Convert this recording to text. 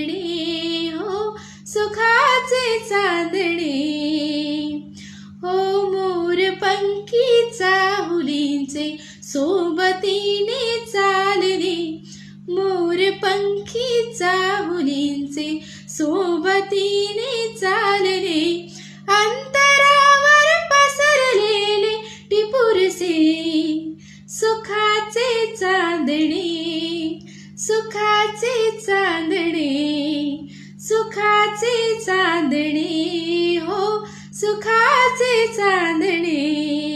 चांदणे हो, सुखाचे चांदणे हो. मोरपंखी चाहुलींचे सोबतीने चालणे, मोरपंखी चाहुलींचे सोबतीने चालणे. अंतरावर पसरलेले टिपुरसे सुखाचे चांदणे, सुखाचे चांदणे, सुखाचे चांदणे हो, सुखाचे चांदणे.